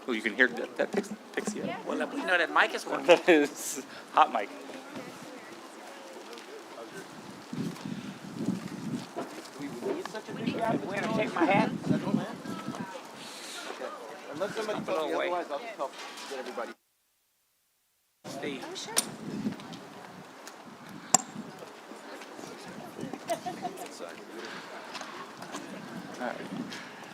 Oh, you can hear that picks you up. Well, we know that mic is working. That is hot mic. I'm going to take my hat. Unless somebody tells me otherwise, I'll just help get everybody. Steve. Oh, sure.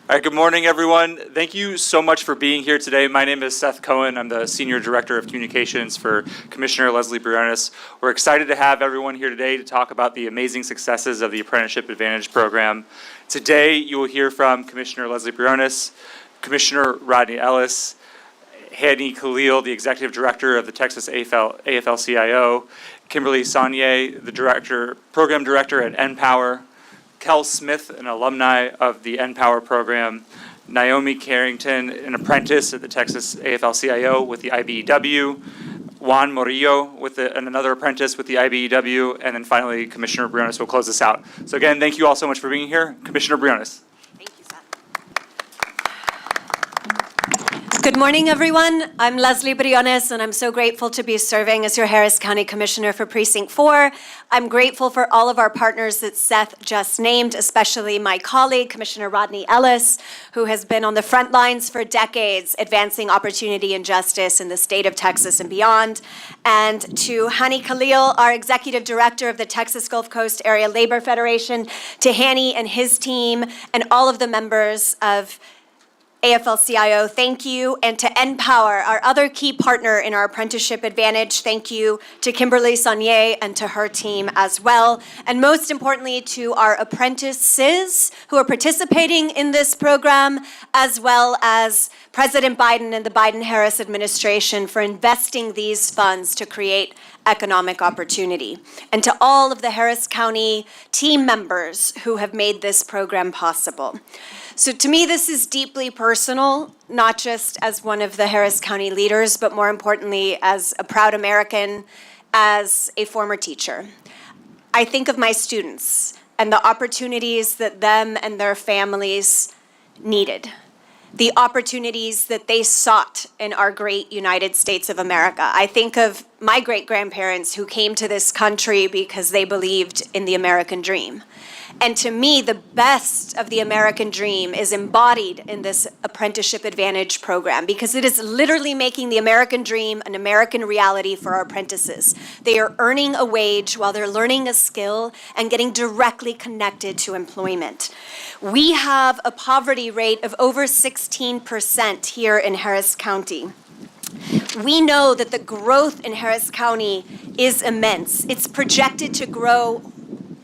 All right, good morning, everyone. Thank you so much for being here today. My name is Seth Cohen. I'm the Senior Director of Communications for Commissioner Lesley Briones. We're excited to have everyone here today to talk about the amazing successes of the Apprenticeship Advantage program. Today, you will hear from Commissioner Lesley Briones, Commissioner Rodney Ellis, Hani Khalil, the Executive Director of the Texas AFL-CIO, Kimberly Saunier, the Program Director at NPower, Kel Smith, an alumni of the NPower program, Naomi Carrington, an apprentice at the Texas AFL-CIO with the IBEW, Juan Murillo, and another apprentice with the IBEW, and then finally Commissioner Briones will close this out. So again, thank you all so much for being here. Commissioner Briones. Thank you, Seth. Good morning, everyone. I'm Lesley Briones, and I'm so grateful to be serving as your Harris County Commissioner for Precinct 4. I'm grateful for all of our partners that Seth just named, especially my colleague, Commissioner Rodney Ellis, who has been on the front lines for decades advancing opportunity and justice in the state of Texas and beyond. And to Hani Khalil, our Executive Director of the Texas Gulf Coast Area Labor Federation, to Hani and his team, and all of the members of AFL-CIO, thank you. And to NPower, our other key partner in our Apprenticeship Advantage, thank you to Kimberly Saunier and to her team as well. And most importantly, to our apprentices who are participating in this program, as well as President Biden and the Biden-Harris administration for investing these funds to create economic opportunity. And to all of the Harris County team members who have made this program possible. So to me, this is deeply personal, not just as one of the Harris County leaders, but more importantly, as a proud American, as a former teacher. I think of my students and the opportunities that them and their families needed, the opportunities that they sought in our great United States of America. I think of my great-grandparents who came to this country because they believed in the American dream. And to me, the best of the American dream is embodied in this Apprenticeship Advantage program because it is literally making the American dream an American reality for our apprentices. They are earning a wage while they're learning a skill and getting directly connected to employment. We have a poverty rate of over 16% here in Harris County. We know that the growth in Harris County is immense. It's projected to grow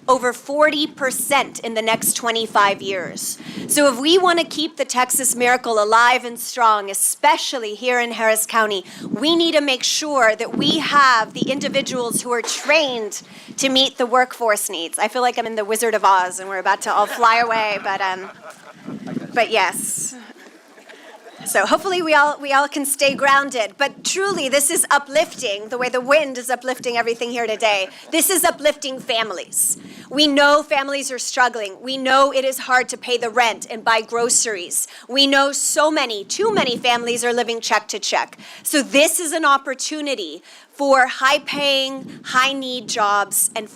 over 40% in the next 25 years. So if we want to keep the Texas miracle alive and strong, especially here in Harris County, we need to make sure that we have the individuals who are trained to meet the workforce needs. I feel like I'm in the Wizard of Oz and we're about to all fly away, but yes. So hopefully we all can stay grounded. But truly, this is uplifting, the way the wind is uplifting everything here today. This is uplifting families. We know families are struggling. We know it is hard to pay the rent and buy groceries. We know too many families are living check to check. So this is an opportunity for high-paying, high-need jobs and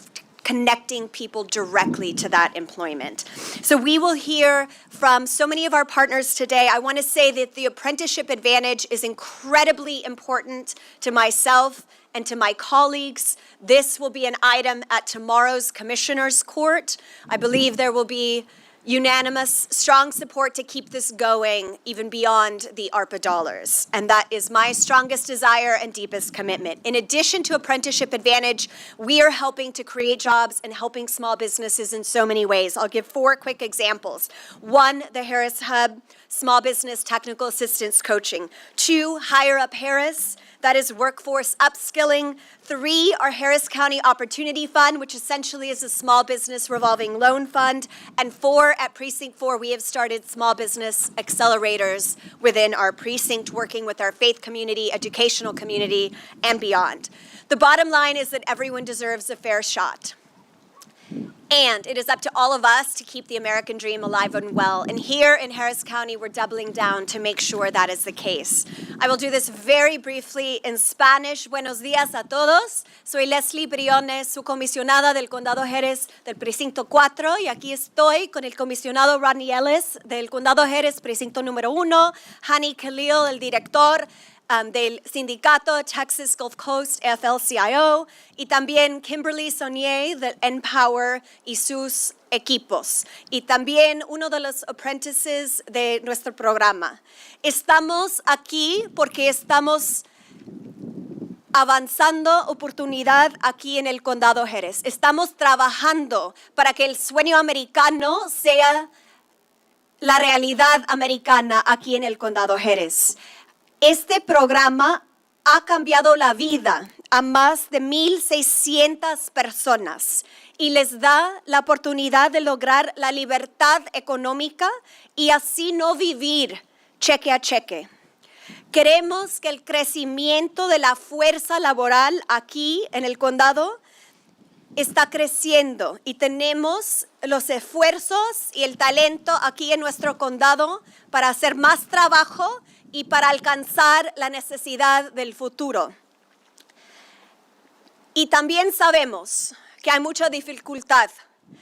connecting people directly to that employment. So we will hear from so many of our partners today. I want to say that the Apprenticeship Advantage is incredibly important to myself and to my colleagues. This will be an item at tomorrow's Commissioner's Court. I believe there will be unanimous, strong support to keep this going even beyond the ARPA dollars. And that is my strongest desire and deepest commitment. In addition to Apprenticeship Advantage, we are helping to create jobs and helping small businesses in so many ways. I'll give 4 quick examples. 1, the Harris Hub, Small Business Technical Assistance Coaching. 2, Hire Up Harris. That is workforce upskilling. 3, our Harris County Opportunity Fund, which essentially is a small business revolving loan fund. And 4, at Precinct 4, we have started small business accelerators within our precinct, working with our faith community, educational community, and beyond. The bottom line is that everyone deserves a fair shot. And it is up to all of us to keep the American dream alive and well. And here in Harris County, we're doubling down to make sure that is the case. I will do this very briefly in Spanish. Buenos días a todos. Soy Lesley Briones, su comisionada del Condado Harris del Precinto 4. Y aquí estoy con el comisionado Rodney Ellis del Condado Harris, Precinto número 1. Hani Khalil, el director del sindicato Texas Gulf Coast AFL-CIO, y también Kimberly Sonier del Empower y sus equipos, y también uno de los apprentices de nuestro programa. Estamos aquí porque estamos avanzando oportunidad aquí en el Condado Harris. Estamos trabajando para que el sueño americano sea la realidad americana aquí en el Condado Harris. Este programa ha cambiado la vida a más de 1,600 personas y les da la oportunidad de lograr la libertad económica y así no vivir cheque a cheque. Queremos que el crecimiento de la fuerza laboral aquí en el condado está creciendo y tenemos los esfuerzos y el talento aquí en nuestro condado para hacer más trabajo y para alcanzar la necesidad del futuro. Y también sabemos que hay mucha dificultad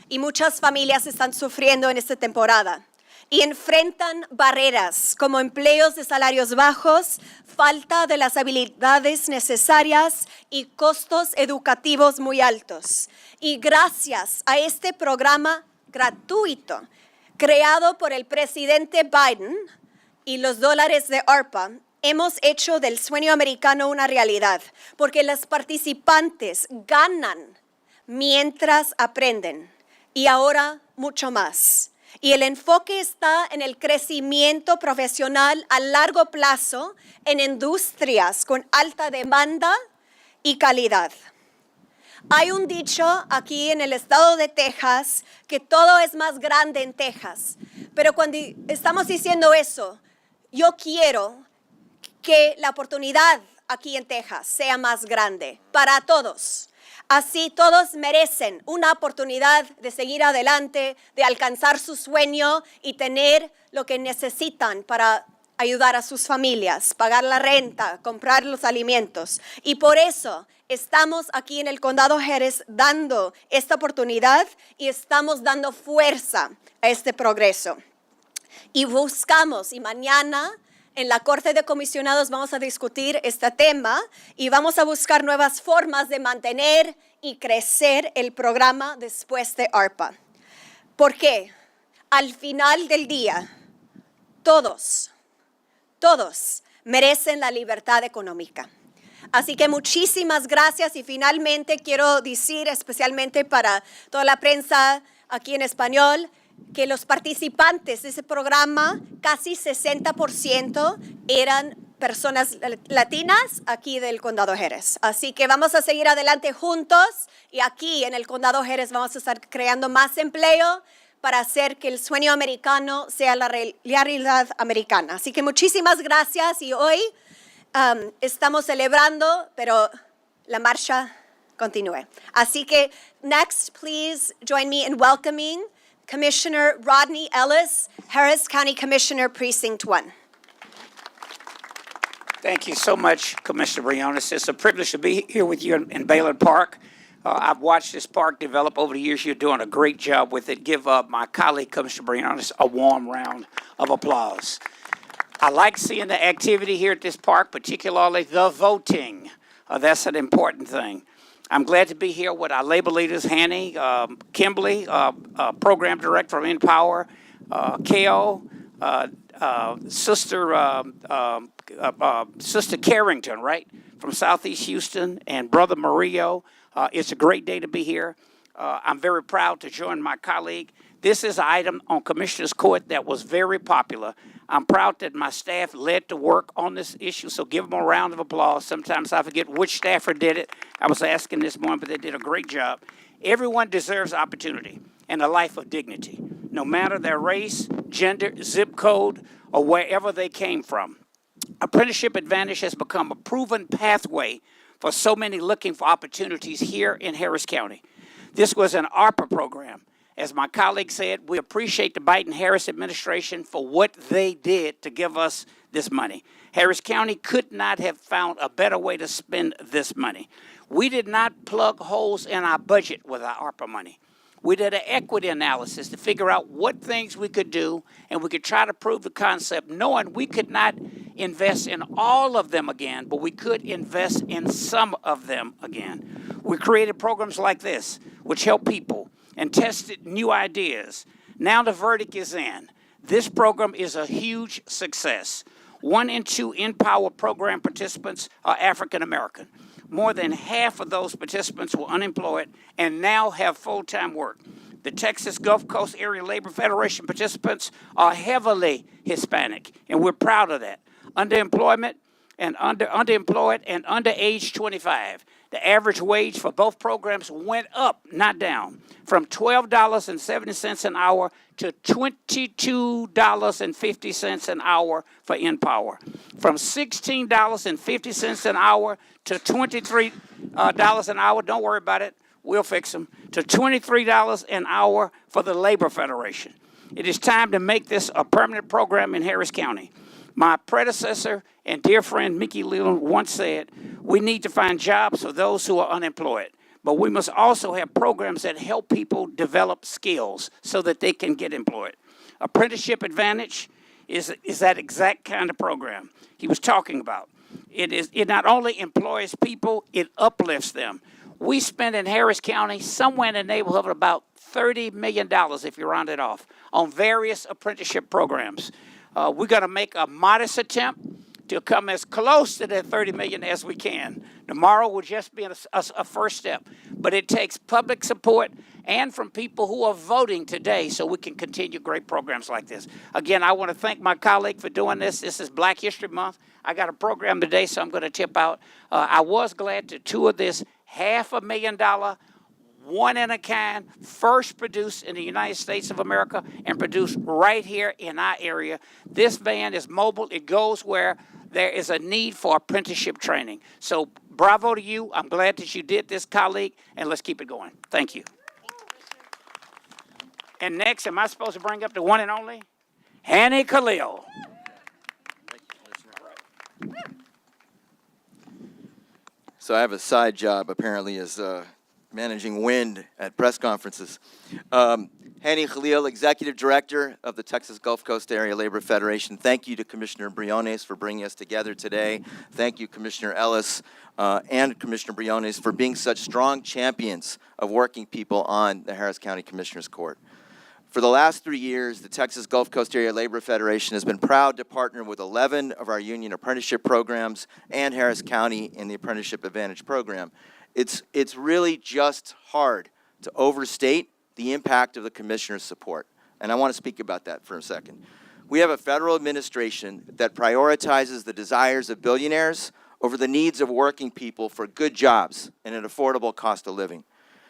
y muchas familias están sufriendo en esta temporada y enfrentan barreras como empleos de salarios bajos, falta de las habilidades necesarias y costos educativos muy altos. Y gracias a este programa gratuito creado por el presidente Biden y los dólares de ARPA, hemos hecho del sueño americano una realidad, porque los participantes ganan mientras aprenden y ahora mucho más. Y el enfoque está en el crecimiento profesional a largo plazo en industrias con alta demanda y calidad. Hay un dicho aquí en el estado de Texas que todo es más grande en Texas, pero cuando estamos diciendo eso, yo quiero que la oportunidad aquí en Texas sea más grande para todos. Así todos merecen una oportunidad de seguir adelante, de alcanzar su sueño y tener lo que necesitan para ayudar a sus familias, pagar la renta, comprar los alimentos. Y por eso estamos aquí en el Condado Harris dando esta oportunidad y estamos dando fuerza a este progreso. Y buscamos, y mañana en la Corte de Comisionados vamos a discutir este tema y vamos a buscar nuevas formas de mantener y crecer el programa después de ARPA. Porque al final del día, todos merecen la libertad económica. Así que muchísimas gracias y finalmente quiero decir especialmente para toda la prensa aquí en español, que los participantes de ese programa, casi 60% eran personas latinas aquí del Condado Harris. Así que vamos a seguir adelante juntos y aquí en el Condado Harris vamos a estar creando más empleo para hacer que el sueño americano sea la realidad americana. Así que muchísimas gracias y hoy estamos celebrando, pero la marcha continúe. Así que next, please join me in welcoming Commissioner Rodney Ellis, Harris County Commissioner, Precinct 1. Thank you so much, Commissioner Briones. It's a privilege to be here with you in Baylor Park. I've watched this park develop over the years. You're doing a great job with it. Give my colleague, Commissioner Briones, a warm round of applause. I like seeing the activity here at this park, particularly the voting. That's an important thing. I'm glad to be here with our labor leaders, Hanny, Kimberly, Program Director from Empower, Kale, Sister Carrington, right, from Southeast Houston, and Brother Murillo. It's a great day to be here. I'm very proud to join my colleague. This is an item on Commissioner's Court that was very popular. I'm proud that my staff led to work on this issue, so give them a round of applause. Sometimes I forget which staffer did it. I was asking this morning, but they did a great job. Everyone deserves opportunity and a life of dignity, no matter their race, gender, zip code, or wherever they came from. Apprenticeship Advantage has become a proven pathway for so many looking for opportunities here in Harris County. This was an ARPA program. As my colleague said, we appreciate the Biden-Harris administration for what they did to give us this money. Harris County could not have found a better way to spend this money. We did not plug holes in our budget with our ARPA money. We did an equity analysis to figure out what things we could do, and we could try to prove the concept, knowing we could not invest in all of them again, but we could invest in some of them again. We created programs like this, which help people, and tested new ideas. Now the verdict is in. This program is a huge success. 1 in 2 Empower program participants are African American. More than half of those participants were unemployed and now have full-time work. The Texas Gulf Coast Area Labor Federation participants are heavily Hispanic, and we're proud of that. Underemployed and under age 25. The average wage for both programs went up, not down, from $12.70 an hour to $22.50 an hour for Empower. From $16.50 an hour to $23 an hour, don't worry about it, we'll fix them, to $23 an hour for the Labor Federation. It is time to make this a permanent program in Harris County. My predecessor and dear friend Mickey Leland once said, we need to find jobs for those who are unemployed, but we must also have programs that help people develop skills so that they can get employed. Apprenticeship Advantage is that exact kind of program he was talking about. It not only employs people, it uplifts them. We spend in Harris County somewhere in the neighborhood of about $30 million, if you round it off, on various apprenticeship programs. We're going to make a modest attempt to come as close to that $30 million as we can. Tomorrow will just be a first step, but it takes public support and from people who are voting today so we can continue great programs like this. Again, I want to thank my colleague for doing this. This is Black History Month. I got a program today, so I'm going to tip out. I was glad to tour this $500,000 one-in-a-kind, first produced in the United States of America and produced right here in our area. This van is mobile. It goes where there is a need for apprenticeship training. So bravo to you. I'm glad that you did this, colleague, and let's keep it going. Thank you. And next, am I supposed to bring up the one and only? Hanny Khalil. So I have a side job, apparently, as managing wind at press conferences. Hanny Khalil, Executive Director of the Texas Gulf Coast Area Labor Federation. Thank you to Commissioner Briones for bringing us together today. Thank you, Commissioner Ellis and Commissioner Briones, for being such strong champions of working people on the Harris County Commissioners Court. For the last 3 years, the Texas Gulf Coast Area Labor Federation has been proud to partner with 11 of our union apprenticeship programs and Harris County in the Apprenticeship Advantage program. It's really just hard to overstate the impact of the commissioner's support, and I want to speak about that for a second. We have a federal administration that prioritizes the desires of billionaires over the needs of working people for good jobs and an affordable cost of living.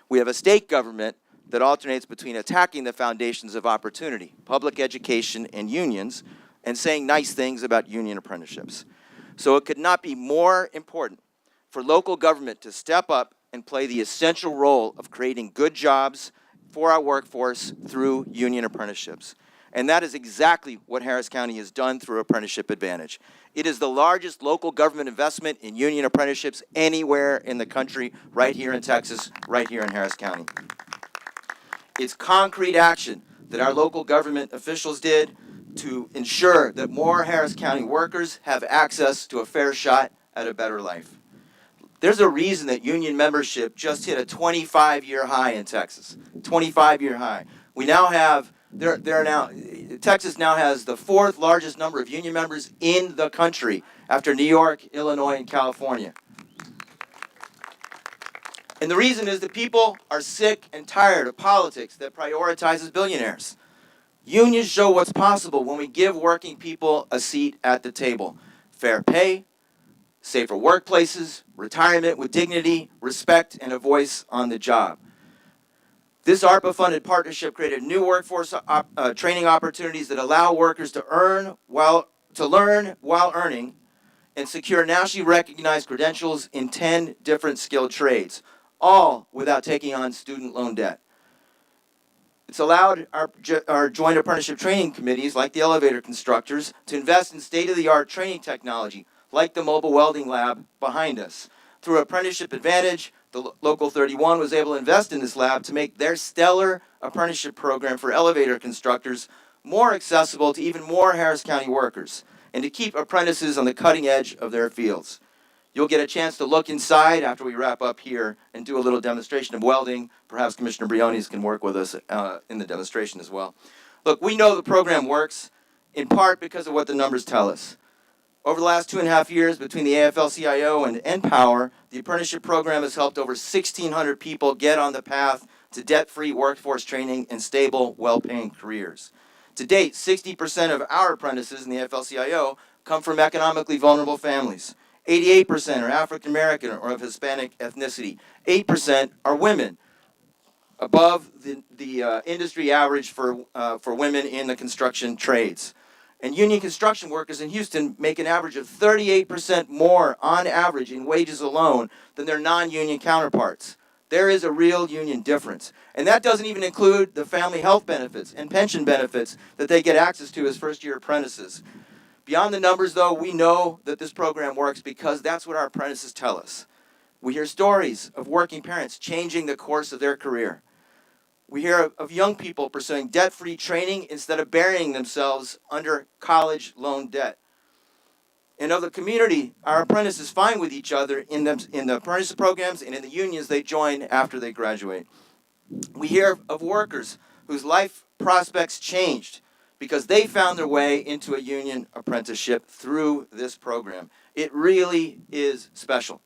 We have a state government that alternates between attacking the foundations of opportunity, public education, and unions, and saying nice things about union apprenticeships. So it could not be more important for local government to step up and play the essential role of creating good jobs for our workforce through union apprenticeships. And that is exactly what Harris County has done through Apprenticeship Advantage. It is the largest local government investment in union apprenticeships anywhere in the country, right here in Texas, right here in Harris County. It's concrete action that our local government officials did to ensure that more Harris County workers have access to a fair shot at a better life. There's a reason that union membership just hit a 25-year high in Texas. 25-year high. We now have, Texas now has the 4th largest number of union members in the country after New York, Illinois, and California. And the reason is that people are sick and tired of politics that prioritizes billionaires. Unions show what's possible when we give working people a seat at the table. Fair pay, safer workplaces, retirement with dignity, respect, and a voice on the job. This ARPA-funded partnership created new workforce training opportunities that allow workers to learn while earning and secure nationally recognized credentials in 10 different skilled trades, all without taking on student loan debt. It's allowed our joint apprenticeship training committees, like the elevator constructors, to invest in state-of-the-art training technology, like the mobile welding lab behind us. Through Apprenticeship Advantage, the Local 31 was able to invest in this lab to make their stellar apprenticeship program for elevator constructors more accessible to even more Harris County workers, and to keep apprentices on the cutting edge of their fields. You'll get a chance to look inside after we wrap up here and do a little demonstration of welding. Perhaps Commissioner Briones can work with us in the demonstration as well. Look, we know the program works in part because of what the numbers tell us. Over the last 2.5 years, between the AFL-CIO and NPower, the apprenticeship program has helped over 1,600 people get on the path to debt-free workforce training and stable, well-paying careers. To date, 60% of our apprentices in the AFL-CIO come from economically vulnerable families. 88% are African American or of Hispanic ethnicity. 8% are women, above the industry average for women in the construction trades. And union construction workers in Houston make an average of 38% more on average in wages alone than their non-union counterparts. There is a real union difference. And that doesn't even include the family health benefits and pension benefits that they get access to as first-year apprentices. Beyond the numbers, though, we know that this program works because that's what our apprentices tell us. We hear stories of working parents changing the course of their career. We hear of young people pursuing debt-free training instead of burying themselves under college loan debt. And of the community, our apprentices find with each other in the apprenticeship programs and in the unions they join after they graduate. We hear of workers whose life prospects changed because they found their way into a union apprenticeship through this program. It really is special.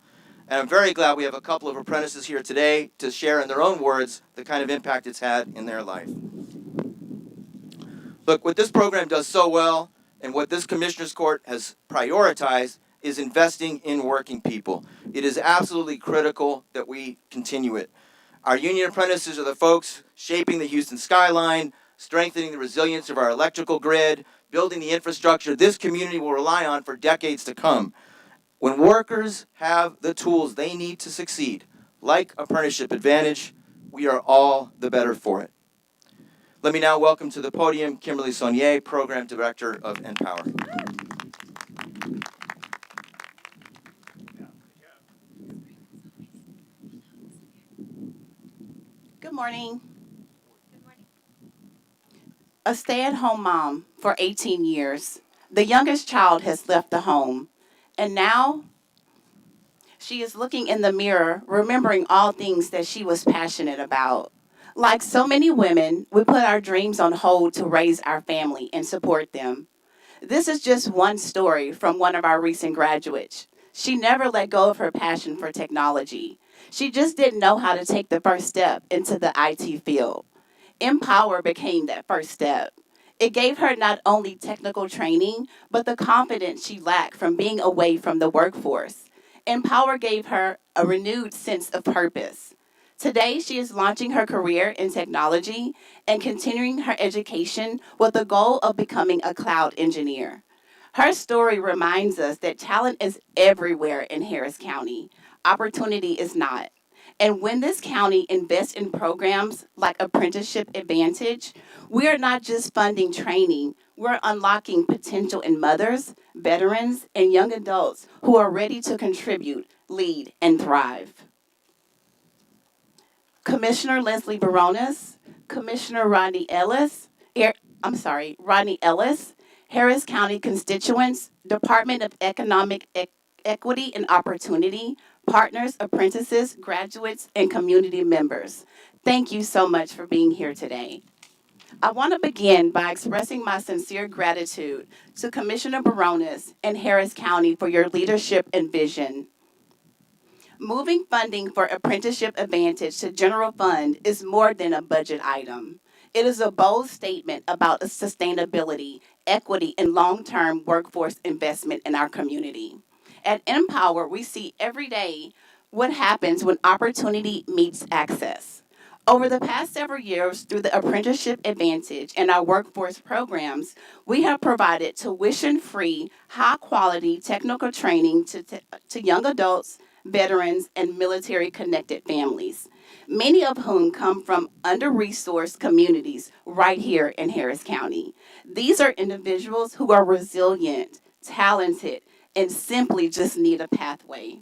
And I'm very glad we have a couple of apprentices here today to share in their own words the kind of impact it's had in their life. Look, what this program does so well and what this Commissioner's Court has prioritized is investing in working people. It is absolutely critical that we continue it. Our union apprentices are the folks shaping the Houston skyline, strengthening the resilience of our electrical grid, building the infrastructure this community will rely on for decades to come. When workers have the tools they need to succeed, like Apprenticeship Advantage, we are all the better for it. Let me now welcome to the podium Kimberly Saunier, Program Director of NPower. Good morning. A stay-at-home mom for 18 years. The youngest child has left the home, and now she is looking in the mirror, remembering all things that she was passionate about. Like so many women, we put our dreams on hold to raise our family and support them. This is just one story from one of our recent graduates. She never let go of her passion for technology. She just didn't know how to take the first step into the IT field. NPower became that first step. It gave her not only technical training, but the confidence she lacked from being away from the workforce. NPower gave her a renewed sense of purpose. Today, she is launching her career in technology and continuing her education with the goal of becoming a cloud engineer. Her story reminds us that talent is everywhere in Harris County. Opportunity is not. And when this county invests in programs like Apprenticeship Advantage, we are not just funding training, we're unlocking potential in mothers, veterans, and young adults who are ready to contribute, lead, and thrive. Commissioner Lesley Briones, Commissioner Rodney Ellis, Harris County constituents, Department of Economic Equity and Opportunity, partners, apprentices, graduates, and community members. Thank you so much for being here today. I want to begin by expressing my sincere gratitude to Commissioner Briones and Harris County for your leadership and vision. Moving funding for Apprenticeship Advantage to general fund is more than a budget item. It is a bold statement about sustainability, equity, and long-term workforce investment in our community. At NPower, we see every day what happens when opportunity meets access. Over the past several years, through the Apprenticeship Advantage and our workforce programs, we have provided tuition-free, high-quality technical training to young adults, veterans, and military-connected families, many of whom come from under-resourced communities right here in Harris County. These are individuals who are resilient, talented, and simply just need a pathway.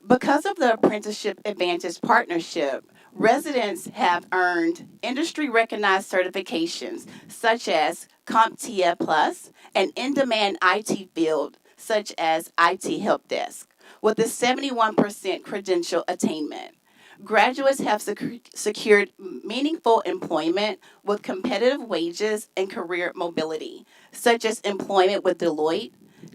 Because of the Apprenticeship Advantage Partnership, residents have earned industry-recognized certifications such as CompTIA Plus and in-demand IT field such as IT Help Desk, with a 71% credential attainment. Graduates have secured meaningful employment with competitive wages and career mobility, such as employment with Deloitte,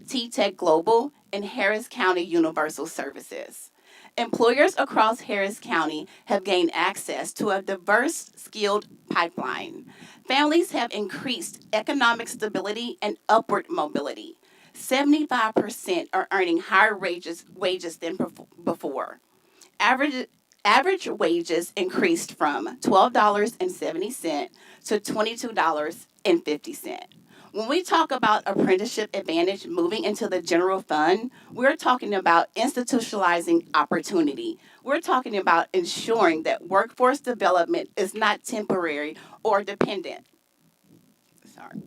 T-Tech Global, and Harris County Universal Services. Employers across Harris County have gained access to a diverse, skilled pipeline. Families have increased economic stability and upward mobility. 75% are earning higher wages than before. Average wages increased from $12.70 to $22.50. When we talk about Apprenticeship Advantage moving into the general fund, we're talking about institutionalizing opportunity. We're talking about ensuring that workforce development is not temporary or dependent. Sorry.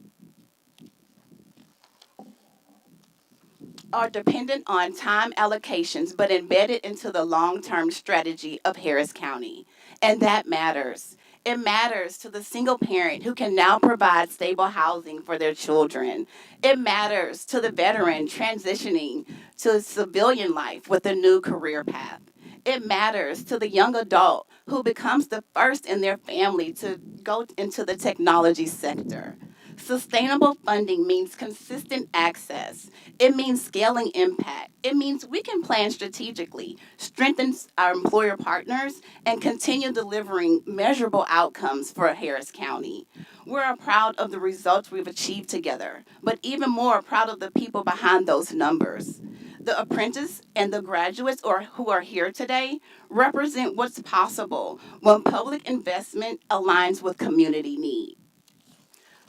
Are dependent on time allocations, but embedded into the long-term strategy of Harris County. And that matters. It matters to the single parent who can now provide stable housing for their children. It matters to the veteran transitioning to civilian life with a new career path. It matters to the young adult who becomes the first in their family to go into the technology sector. Sustainable funding means consistent access. It means scaling impact. It means we can plan strategically, strengthen our employer partners, and continue delivering measurable outcomes for Harris County. We're proud of the results we've achieved together, but even more proud of the people behind those numbers. The apprentice and the graduates who are here today represent what's possible when public investment aligns with community need.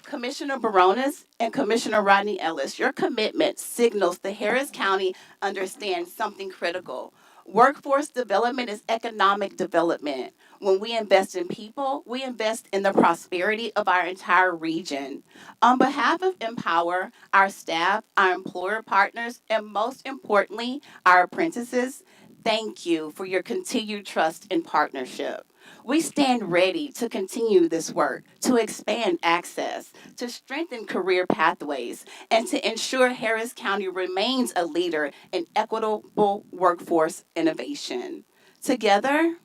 Commissioner Briones and Commissioner Rodney Ellis, your commitment signals the Harris County understands something critical. Workforce development is economic development. When we invest in people, we invest in the prosperity of our entire region. On behalf of Empower, our staff, our employer partners, and most importantly, our apprentices, thank you for your continued trust and partnership. We stand ready to continue this work, to expand access, to strengthen career pathways, and to ensure Harris County remains a leader in equitable workforce innovation. Together,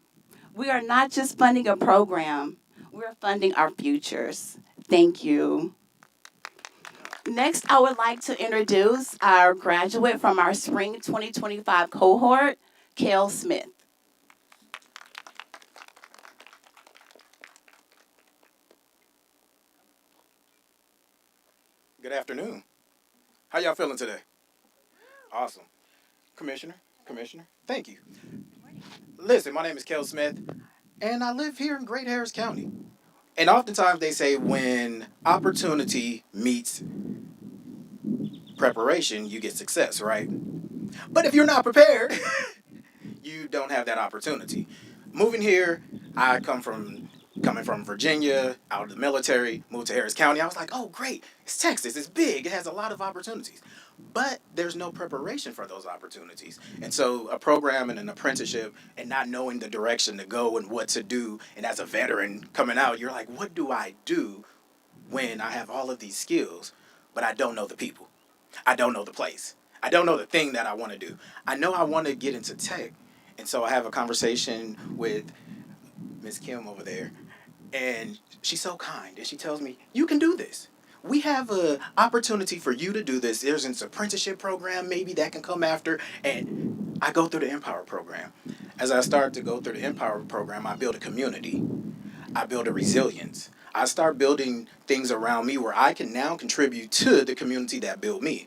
we are not just funding a program, we're funding our futures. Thank you. Next, I would like to introduce our graduate from our Spring 2025 cohort, Kel Smith. Good afternoon. How y'all feeling today? Awesome. Commissioner, thank you. Listen, my name is Kel Smith, and I live here in Great Harris County. And oftentimes they say when opportunity meets preparation, you get success, right? But if you're not prepared, you don't have that opportunity. Moving here, coming from Virginia, out of the military, moved to Harris County. I was like, oh, great. It's Texas. It's big. It has a lot of opportunities. But there's no preparation for those opportunities. And so a program and an apprenticeship and not knowing the direction to go and what to do. And as a veteran coming out, you're like, what do I do when I have all of these skills, but I don't know the people? I don't know the place. I don't know the thing that I want to do. I know I want to get into tech. And so I have a conversation with Miss Kim over there. And she's so kind, and she tells me, you can do this. We have an opportunity for you to do this. There's an apprenticeship program maybe that can come after, and I go through the Empower program. As I start to go through the Empower program, I build a community. I build a resilience. I start building things around me where I can now contribute to the community that built me.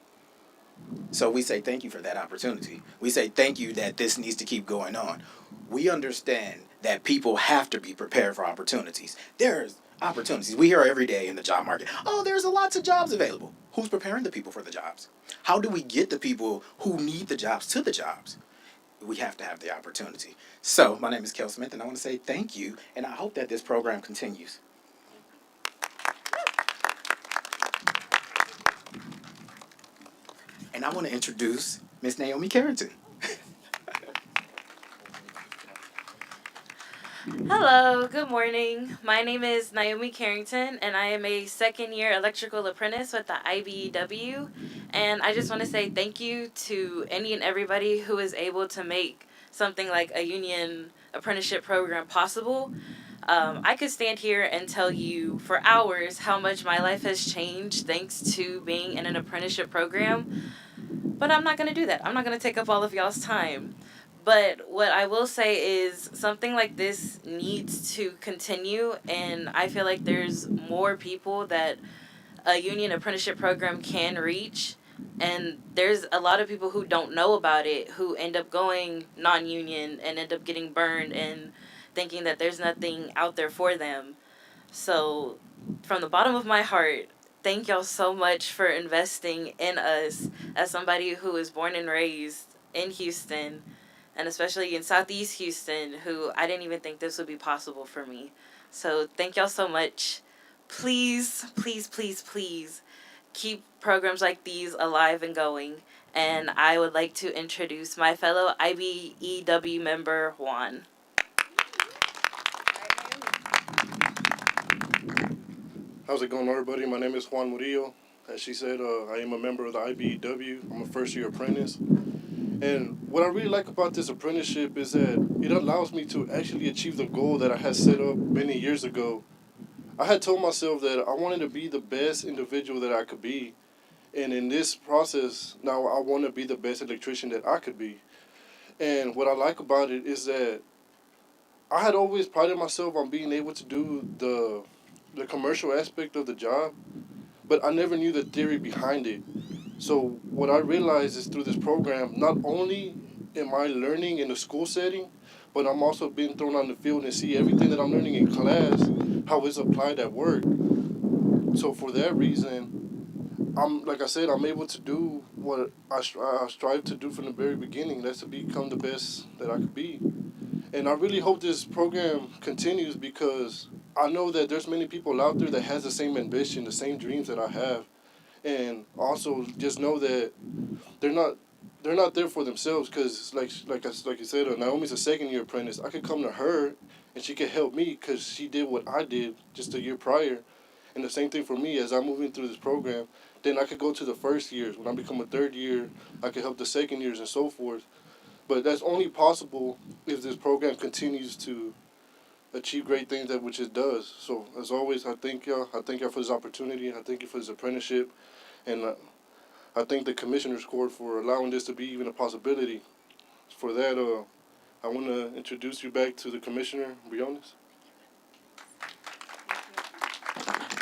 So we say thank you for that opportunity. We say thank you that this needs to keep going on. We understand that people have to be prepared for opportunities. There's opportunities. We hear every day in the job market, oh, there's lots of jobs available. who's preparing the people for the jobs? How do we get the people who need the jobs to the jobs? We have to have the opportunity. So my name is Kel Smith, and I want to say thank you, and I hope that this program continues. And I want to introduce Miss Naomi Carrington. Hello, good morning. My name is Naomi Carrington, and I am a second-year electrical apprentice with the IBEW. And I just want to say thank you to any and everybody who is able to make something like a union apprenticeship program possible. I could stand here and tell you for hours how much my life has changed thanks to being in an apprenticeship program, but I'm not going to do that. I'm not going to take up all of y'all's time. But what I will say is something like this needs to continue, and I feel like there's more people that a union apprenticeship program can reach, and there's a lot of people who don't know about it who end up going non-union and end up getting burned and thinking that there's nothing out there for them. So from the bottom of my heart, thank y'all so much for investing in us. As somebody who was born and raised in Houston, and especially in Southeast Houston, who I didn't even think this would be possible for me. So thank y'all so much. Please, please, please, please keep programs like these alive and going. And I would like to introduce my fellow IBEW member, Juan. How's it going, everybody? My name is Juan Murillo. As she said, I am a member of the IBEW. I'm a first-year apprentice. And what I really like about this apprenticeship is that it allows me to actually achieve the goal that I had set up many years ago. I had told myself that I wanted to be the best individual that I could be. And in this process, now I want to be the best electrician that I could be. And what I like about it is that I had always prided myself on being able to do the commercial aspect of the job, but I never knew the theory behind it. So what I realized is through this program, not only am I learning in a school setting, but I'm also being thrown on the field and see everything that I'm learning in class, how it's applied at work. So for that reason, like I said, I'm able to do what I strive to do from the very beginning. That's to become the best that I could be. And I really hope this program continues because I know that there's many people out there that has the same ambition, the same dreams that I have. And also just know that they're not there for themselves because like you said, Naomi's a second-year apprentice. I could come to her and she could help me because she did what I did just a year prior. And the same thing for me as I'm moving through this program. Then I could go to the first years. When I become a third year, I could help the second years and so forth. But that's only possible if this program continues to achieve great things that which it does. So as always, I thank y'all. I thank y'all for this opportunity. I thank you for this apprenticeship, and I thank the Commissioners Court for allowing this to be even a possibility. For that, I want to introduce you back to the Commissioner, Briones.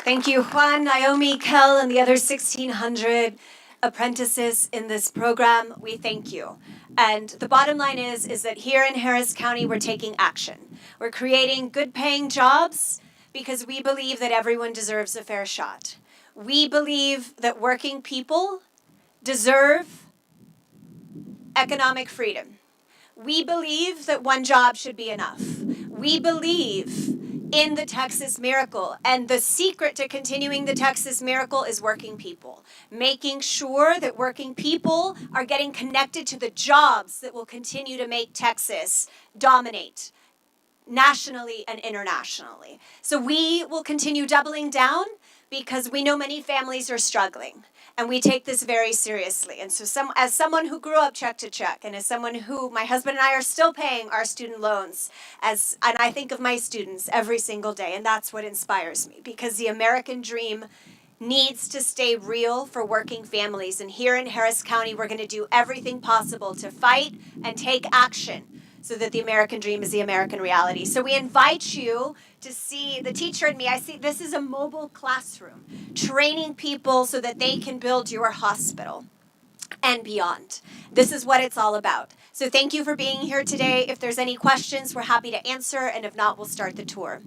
Thank you, Juan, Naomi, Kel, and the other 1,600 apprentices in this program. We thank you. And the bottom line is that here in Harris County, we're taking action. We're creating good-paying jobs because we believe that everyone deserves a fair shot. We believe that working people deserve economic freedom. We believe that one job should be enough. We believe in the Texas Miracle, and the secret to continuing the Texas Miracle is working people, making sure that working people are getting connected to the jobs that will continue to make Texas dominate nationally and internationally. So we will continue doubling down because we know many families are struggling. And we take this very seriously. And so as someone who grew up check to check, and as someone who, my husband and I are still paying our student loans, and I think of my students every single day, and that's what inspires me, because the American dream needs to stay real for working families. And here in Harris County, we're going to do everything possible to fight and take action so that the American dream is the American reality. So we invite you to see the teacher in me. I see this is a mobile classroom, training people so that they can build your hospital and beyond. This is what it's all about. So thank you for being here today. If there's any questions, we're happy to answer, and if not, we'll start the tour.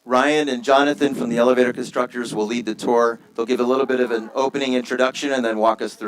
Ryan and Jonathan from the elevator constructors will lead the tour. They'll give a little bit of an opening introduction and then walk us through